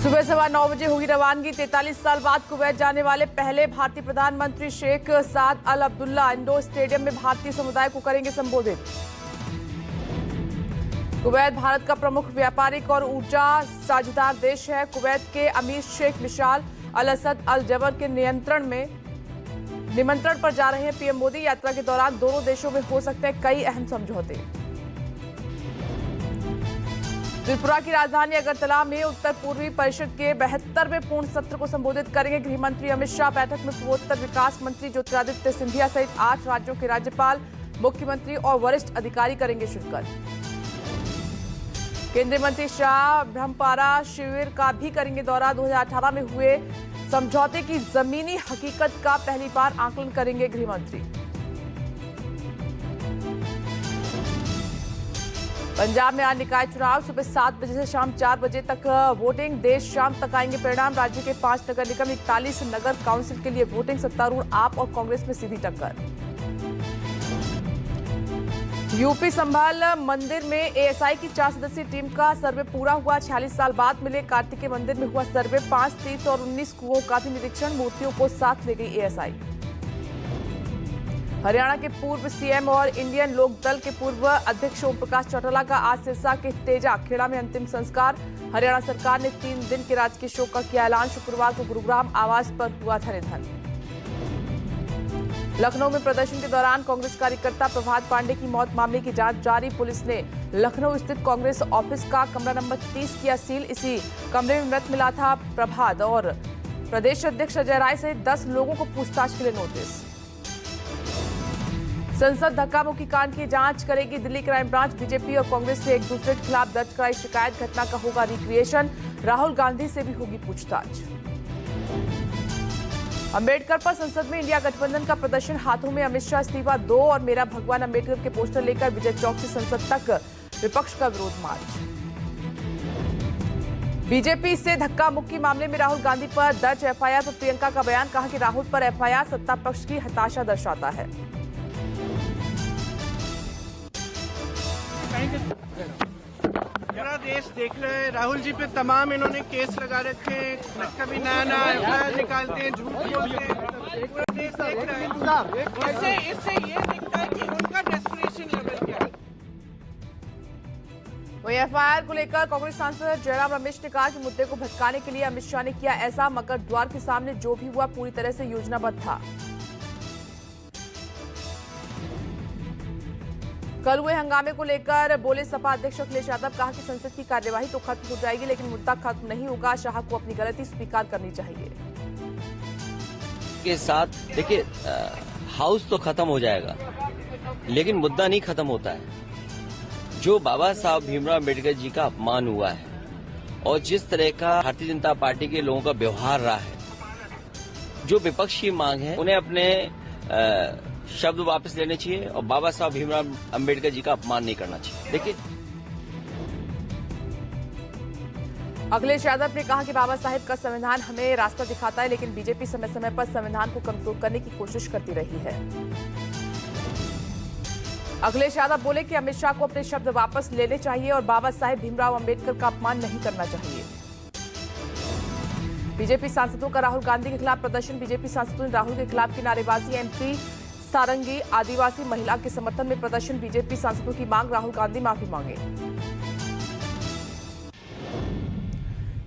सुबह 9:15 होगी रवानगी। 43 साल बाद कुवैत जाने वाले पहले भारतीय प्रधानमंत्री शेख साद अल अब्दुल्ला इंडोर स्टेडियम में भारतीय समुदाय को करेंगे संबोधित। कुवैत भारत का प्रमुख व्यापारिक और ऊर्जा साझेदार देश है। कुवैत के अमीर शेख मिशाल अल असद अल जबर के निमंत्रण पर जा रहे हैं पीएम मोदी। यात्रा के दौरान दोनों देशों में हो सकते हैं कई अहम समझौते। त्रिपुरा की राजधानी अगरतला में उत्तर पूर्वी परिषद के 72वें पूर्ण सत्र को संबोधित करेंगे गृह मंत्री अमित शाह। बैठक में पूर्वोत्तर विकास मंत्री ज्योतिरादित्य सिंधिया सहित 8 राज्यों के राज्यपाल, मुख्यमंत्री और वरिष्ठ अधिकारी करेंगे शिरकत। केंद्रीय मंत्री शाह ब्रह्मपारा शिविर का भी करेंगे दौरा। 2018 में हुए समझौते की जमीनी हकीकत का पहली बार आकलन करेंगे गृह मंत्री। पंजाब में आज निकाय चुनाव। सुबह 7 बजे से शाम 4 बजे तक वोटिंग। देर शाम तक आएंगे परिणाम। राज्य के 5 नगर निगम, 41 नगर काउंसिल के लिए वोटिंग। सत्तारूढ़ आप और कांग्रेस में सीधी टक्कर। यूपी संभाल मंदिर में एएसआई की 4 सदस्यीय टीम का सर्वे पूरा हुआ। 46 साल बाद मिले कार्तिकेय मंदिर में हुआ सर्वे। 5 तीर्थ और 19 कुओं का भी निरीक्षण। मूर्तियों को साथ ले गई एएसआई। हरियाणा के पूर्व सीएम और इंडियन लोक दल के पूर्व अध्यक्ष ओम प्रकाश चौटाला का आज सिरसा के तेजा खेड़ा में अंतिम संस्कार। हरियाणा सरकार ने 3 दिन के राजकीय शोक का किया ऐलान। शुक्रवार को गुरुग्राम आवास पर हुआ था निधन। लखनऊ में प्रदर्शन के दौरान कांग्रेस कार्यकर्ता प्रभात पांडे की मौत मामले की जांच जारी। पुलिस ने लखनऊ स्थित कांग्रेस ऑफिस का कमरा नंबर 30 किया सील। इसी कमरे में मृत मिला था प्रभात और प्रदेश अध्यक्ष अजय राय सहित 10 लोगों को पूछताछ के लिए नोटिस। संसद धक्का मुक्की कांड की जांच करेगी दिल्ली क्राइम ब्रांच। बीजेपी और कांग्रेस ने एक दूसरे के खिलाफ दर्ज कराई शिकायत। घटना का होगा रिक्रिएशन। राहुल गांधी से भी होगी पूछताछ। अंबेडकर पर संसद में इंडिया गठबंधन का प्रदर्शन। हाथों में अमित शाह इस्तीफा दो और मेरा भगवान अंबेडकर के पोस्टर लेकर विजय चौक से संसद तक विपक्ष का विरोध मार्च। बीजेपी से धक्का मुक्की मामले में राहुल गांधी पर दर्ज एफआईआर पर प्रियंका का बयान। कहा कि राहुल पर एफआईआर सत्ता पक्ष की हताशा दर्शाता है। पूरा देश देख रहे हैं राहुल जी पे तमाम इन्होंने केस लगा रखे हैं। कभी नया एफआईआर निकालते हैं, झूठ बोलते हैं। पूरा देश देख रहा है। इससे ये दिखता है कि उनका डेस्परेशन लेवल क्या है। वही एफआईआर को लेकर कांग्रेस सांसद जयराम रमेश ने कहा कि मुद्दे को भटकाने के लिए अमित शाह ने किया ऐसा। मगर द्वार के सामने जो भी हुआ पूरी तरह से योजनाबद्ध था। कल हुए हंगामे को लेकर बोले सपा अध्यक्ष अखिलेश यादव। कहा कि संसद की कार्यवाही तो खत्म हो जाएगी लेकिन मुद्दा खत्म नहीं होगा। शाह को अपनी गलती स्वीकार करनी चाहिए। के साथ देखिए, हाउस तो खत्म हो जाएगा लेकिन मुद्दा नहीं खत्म होता है। जो बाबा साहब भीमराव अम्बेडकर जी का अपमान हुआ है और जिस तरह का भारतीय जनता पार्टी के लोगों का व्यवहार रहा है, जो विपक्ष की मांग है उन्हें अपने शब्द वापस लेने चाहिए और बाबा साहब भीमराव अंबेडकर जी का अपमान नहीं करना चाहिए। देखिए, अखिलेश यादव ने कहा कि बाबा साहेब का संविधान हमें रास्ता दिखाता है लेकिन बीजेपी समय समय पर संविधान को कमजोर करने की कोशिश करती रही है। अखिलेश यादव बोले कि अमित शाह को अपने शब्द वापस लेने चाहिए और बाबा साहेब भीमराव अंबेडकर का अपमान नहीं करना चाहिए। बीजेपी सांसदों का राहुल गांधी के खिलाफ प्रदर्शन। बीजेपी सांसदों ने राहुल के खिलाफ की नारेबाजी। एमपी सारंगी आदिवासी महिला के समर्थन में प्रदर्शन। बीजेपी सांसदों की मांग, राहुल गांधी माफी मांगे।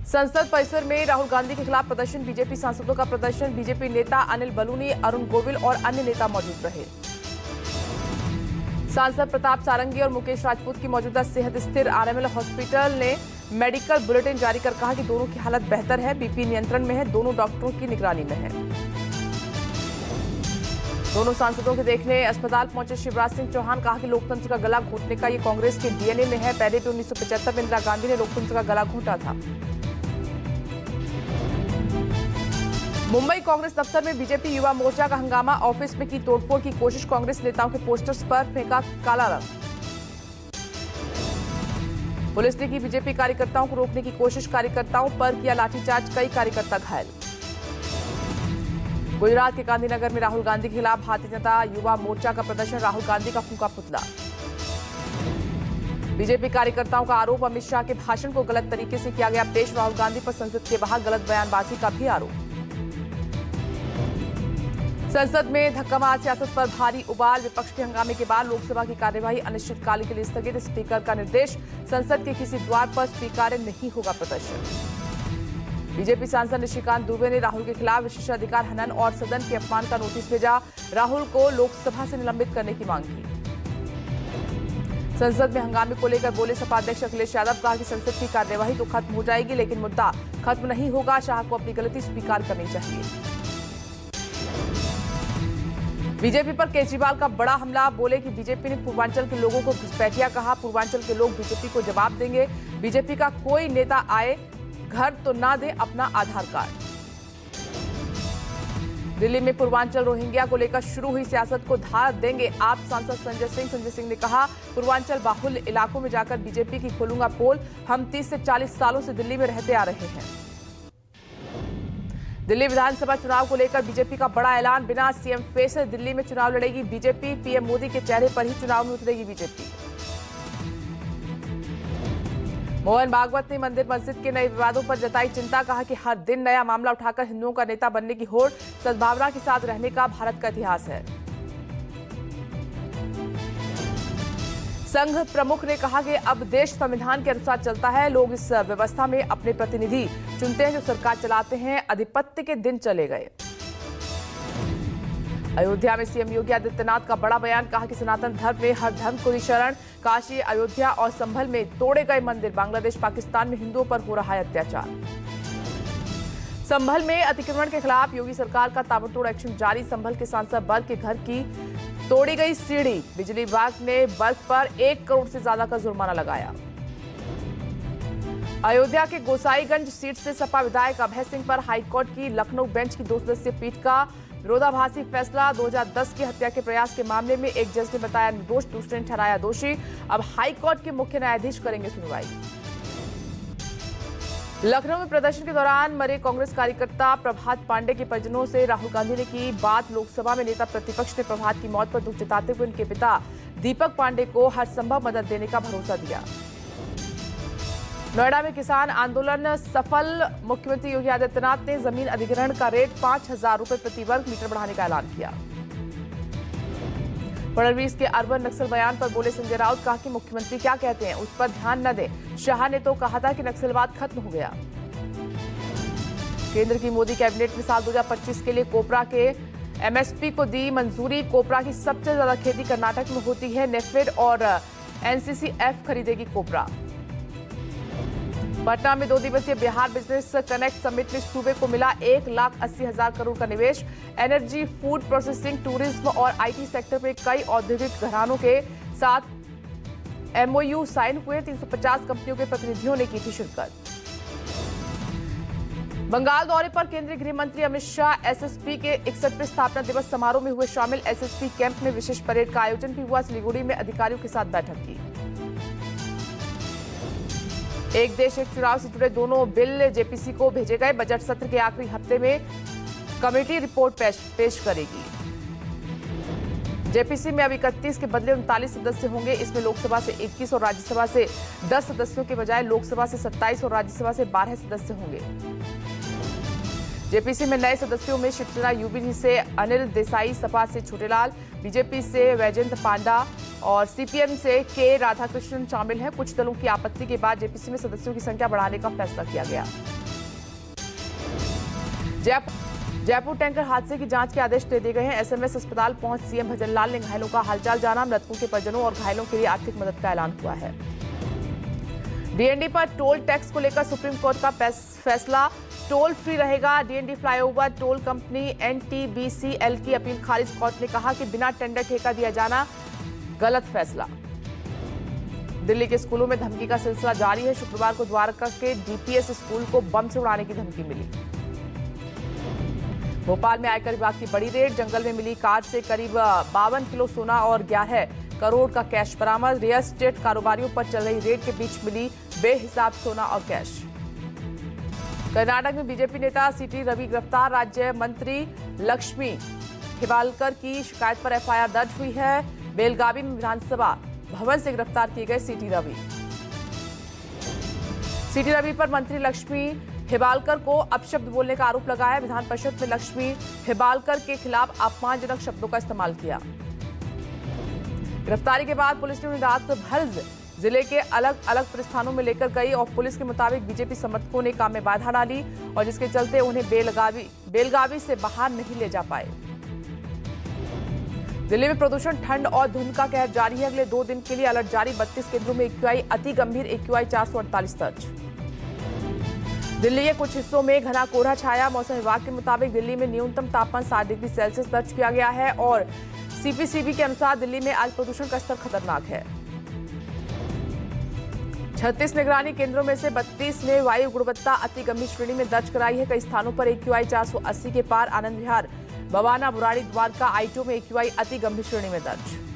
संसद परिसर में राहुल गांधी के खिलाफ प्रदर्शन। बीजेपी सांसदों का प्रदर्शन। बीजेपी नेता अनिल बलूनी, अरुण गोविल और अन्य नेता मौजूद रहे। सांसद प्रताप सारंगी और मुकेश राजपूत की मौजूदा सेहत स्थिर। आरएमएल हॉस्पिटल ने मेडिकल बुलेटिन जारी कर कहा कि दोनों की हालत बेहतर है, बीपी नियंत्रण में है, दोनों डॉक्टरों की निगरानी में है। दोनों सांसदों के देखने अस्पताल पहुंचे शिवराज सिंह चौहान। कहा कि लोकतंत्र का गला घोटने का ये कांग्रेस के डीएनए में है। पहले भी 1975 में इंदिरा गांधी ने लोकतंत्र का गला घोटा था। मुंबई कांग्रेस दफ्तर में बीजेपी युवा मोर्चा का हंगामा। ऑफिस में की तोड़फोड़ की कोशिश। कांग्रेस नेताओं के पोस्टर्स पर फेंका काला रंग। पुलिस ने की बीजेपी कार्यकर्ताओं को रोकने की कोशिश। कार्यकर्ताओं पर किया लाठीचार्ज। कई कार्यकर्ता घायल। गुजरात के गांधीनगर में राहुल गांधी के खिलाफ भारतीय जनता युवा मोर्चा का प्रदर्शन। राहुल गांधी का फूंका पुतला। बीजेपी कार्यकर्ताओं का आरोप, अमित शाह के भाषण को गलत तरीके से किया गया पेश। राहुल गांधी पर संसद के बाहर गलत बयानबाजी का भी आरोप। संसद में धक्कामार सियासत पर भारी उबाल, विपक्ष के हंगामे के बाद लोकसभा की कार्यवाही अनिश्चितकाल के लिए स्थगित। स्पीकर का निर्देश, संसद के किसी द्वार पर स्वीकार्य नहीं होगा प्रदर्शन। बीजेपी सांसद निशिकांत दुबे ने राहुल के खिलाफ विशेषाधिकार हनन और सदन के अपमान का नोटिस भेजा। राहुल को लोकसभा से निलंबित करने की मांग की। संसद में हंगामे को लेकर बोले सपा अध्यक्ष अखिलेश यादव, कहा कि संसद की कार्यवाही तो खत्म हो जाएगी लेकिन मुद्दा खत्म नहीं होगा। शाह को अपनी गलती स्वीकार करनी चाहिए। बीजेपी पर केजरीवाल का बड़ा हमला, बोले कि बीजेपी ने पूर्वांचल के लोगों को घुसपैठिया कहा। पूर्वांचल के लोग बीजेपी को जवाब देंगे। बीजेपी का कोई नेता आए घर तो ना दे अपना आधार कार्ड। दिल्ली में पूर्वांचल रोहिंग्या को लेकर शुरू हुई सियासत को धार देंगे आप सांसद संजय सिंह ने कहा, पूर्वांचल बाहुल्य इलाकों में जाकर बीजेपी की खोलूंगा पोल। हम 30 से 40 सालों से दिल्ली में रहते आ रहे हैं। दिल्ली विधानसभा चुनाव को लेकर बीजेपी का बड़ा ऐलान, बिना सीएम फेस से दिल्ली में चुनाव लड़ेगी बीजेपी। पीएम मोदी के चेहरे पर ही चुनाव में उतरेगी बीजेपी। मोहन भागवत ने मंदिर मस्जिद के नए विवादों पर जताई चिंता, कहा कि हर दिन नया मामला उठाकर हिंदुओं का नेता बनने की होड़। सद्भावना के साथ रहने का भारत का इतिहास है। संघ प्रमुख ने कहा कि अब देश संविधान के अनुसार चलता है। लोग इस व्यवस्था में अपने प्रतिनिधि चुनते हैं जो सरकार चलाते हैं। अधिपत्य के दिन चले गए। अयोध्या में सीएम योगी आदित्यनाथ का बड़ा बयान, कहा कि सनातन धर्म में हर धर्म को ही शरण। काशी, अयोध्या और संभल में तोड़े गए मंदिर। बांग्लादेश, पाकिस्तान में हिंदुओं पर हो रहा है अत्याचार। संभल में अतिक्रमण के खिलाफ योगी सरकार का ताबड़तोड़ एक्शन जारी। संभल के सांसद बर्ग के घर की तोड़ी गई सीढ़ी। बिजली विभाग ने बर्ग पर 1 करोड़ से ज्यादा का जुर्माना लगाया। अयोध्या के गोसाईगंज सीट से सपा विधायक अभय सिंह पर हाईकोर्ट की लखनऊ बेंच की 2 सदस्यीय पीठ का विरोधाभासी फैसला। 2010 की हत्या के प्रयास के मामले में एक जज ने बताया निर्दोष, दूसरे ने ठहराया दोषी। अब हाईकोर्ट के मुख्य न्यायाधीश करेंगे सुनवाई। लखनऊ में प्रदर्शन के दौरान मरे कांग्रेस कार्यकर्ता प्रभात पांडे के परिजनों से राहुल गांधी ने की बात। लोकसभा में नेता प्रतिपक्ष ने प्रभात की मौत पर दुख जताते हुए उनके पिता दीपक पांडे को हर संभव मदद देने का भरोसा दिया। नोएडा में किसान आंदोलन सफल, मुख्यमंत्री योगी आदित्यनाथ ने जमीन अधिग्रहण का रेट 5,000 रुपए प्रति वर्ग मीटर बढ़ाने का ऐलान किया। फडणवीस के अर्बन नक्सल बयान पर बोले संजय राउत, कहा कि मुख्यमंत्री क्या कहते हैं उस पर ध्यान न दें। शाह ने तो कहा था कि नक्सलवाद खत्म हो गया। केंद्र की मोदी कैबिनेट में साल 2025 के लिए कोपरा के एमएसपी को दी मंजूरी। कोपरा की सबसे ज्यादा खेती कर्नाटक में होती है। नेफेड और एनसीसीएफ खरीदेगी कोपरा। पटना में 2 दिवसीय बिहार बिजनेस कनेक्ट समिट में सूबे को मिला 1,80,000 करोड़ का निवेश। एनर्जी, फूड प्रोसेसिंग, टूरिज्म और आईटी सेक्टर में कई औद्योगिक घरानों के साथ एमओयू साइन हुए। 350 कंपनियों के प्रतिनिधियों ने की थी शिरकत। बंगाल दौरे पर केंद्रीय गृह मंत्री अमित शाह एसएसपी के 61वें स्थापना दिवस समारोह में हुए शामिल। एसएसपी कैंप में विशेष परेड का आयोजन भी हुआ। सिलीगुड़ी में अधिकारियों के साथ बैठक की। एक देश एक चुनाव से जुड़े दोनों बिल जेपीसी को भेजे गए। बजट सत्र के आखिरी हफ्ते में कमेटी रिपोर्ट पेश करेगी। जेपीसी में अब 31 के बदले 39 सदस्य होंगे। इसमें लोकसभा से 21 और राज्यसभा से 10 सदस्यों के बजाय लोकसभा से 27 और राज्यसभा से 12 सदस्य होंगे। जेपीसी में नए सदस्यों में शिवसेना यूबीडी से अनिल देसाई, सपा से छोटेलाल, बीजेपी से वैजयंत पांडा और सीपीएम से के राधाकृष्णन शामिल हैं। कुछ दलों की आपत्ति के बाद जेपीसी में सदस्यों की संख्या बढ़ाने का फैसला किया गया। जयपुर टैंकर हादसे की जांच के आदेश दे दिए गए हैं। एसएमएस अस्पताल पहुंच सीएम भजनलाल ने घायलों का हालचाल जाना। मृतकों के परिजनों और घायलों के लिए आर्थिक मदद का ऐलान हुआ है। डीएनडी पर टोल टैक्स को लेकर सुप्रीम कोर्ट का फैसला। टोल फ्री रहेगा। डीएनडी फ्लाईओवर टोल कंपनी एनटीबीसीएल की अपील खारिज। कोर्ट ने कहा कि बिना टेंडर ठेका दिया जाना गलत फैसला। दिल्ली के स्कूलों में धमकी का सिलसिला जारी है। शुक्रवार को द्वारका के डीपीएस स्कूल को बम से उड़ाने की धमकी मिली। भोपाल में आयकर विभाग की बड़ी रेड। जंगल में मिली कार से करीब 52 किलो सोना और 11 करोड़ का कैश बरामद। रियल एस्टेट कारोबारियों पर चल रही रेड के बीच मिली बेहिसाब सोना और कैश। कर्नाटक में बीजेपी नेता सीटी रवि गिरफ्तार। राज्य मंत्री लक्ष्मी हिबालकर की शिकायत पर एफआईआर दर्ज हुई है। बेलगावी में विधानसभा भवन से गिरफ्तार किए गए सीटी रवि। सीटी रवि पर मंत्री लक्ष्मी हिबालकर को अपशब्द बोलने का आरोप लगाया। विधान परिषद में लक्ष्मी हिबालकर के खिलाफ अपमानजनक शब्दों का इस्तेमाल किया। गिरफ्तारी के बाद पुलिस ने उन्हें रात भर जिले के अलग अलग पुलिस में लेकर गई और पुलिस के मुताबिक बीजेपी समर्थकों ने काम में बाधा डाली और जिसके चलते उन्हें बेलगावी से बाहर नहीं ले जा पाए। दिल्ली में प्रदूषण, ठंड और धुंध का कहर जारी है। अगले 2 दिन के लिए अलर्ट जारी। 32 केंद्रों में एक्यूआई अति गंभीर, एक्यूआई 448 दर्ज। दिल्ली के कुछ हिस्सों में घना कोहरा छाया। मौसम विभाग के मुताबिक दिल्ली में न्यूनतम तापमान 7 डिग्री सेल्सियस दर्ज किया गया है और सीपीसीबी के अनुसार दिल्ली में आज प्रदूषण का स्तर खतरनाक है। 36 निगरानी केंद्रों में से 32 ने वायु गुणवत्ता अति गंभीर श्रेणी में दर्ज कराई है। कई स्थानों पर एक्यूआई 480 के पार। आनंद विहार, बवाना, बुराड़ी, द्वारका, आईटो में एक्यूआई अति गंभीर श्रेणी में दर्ज।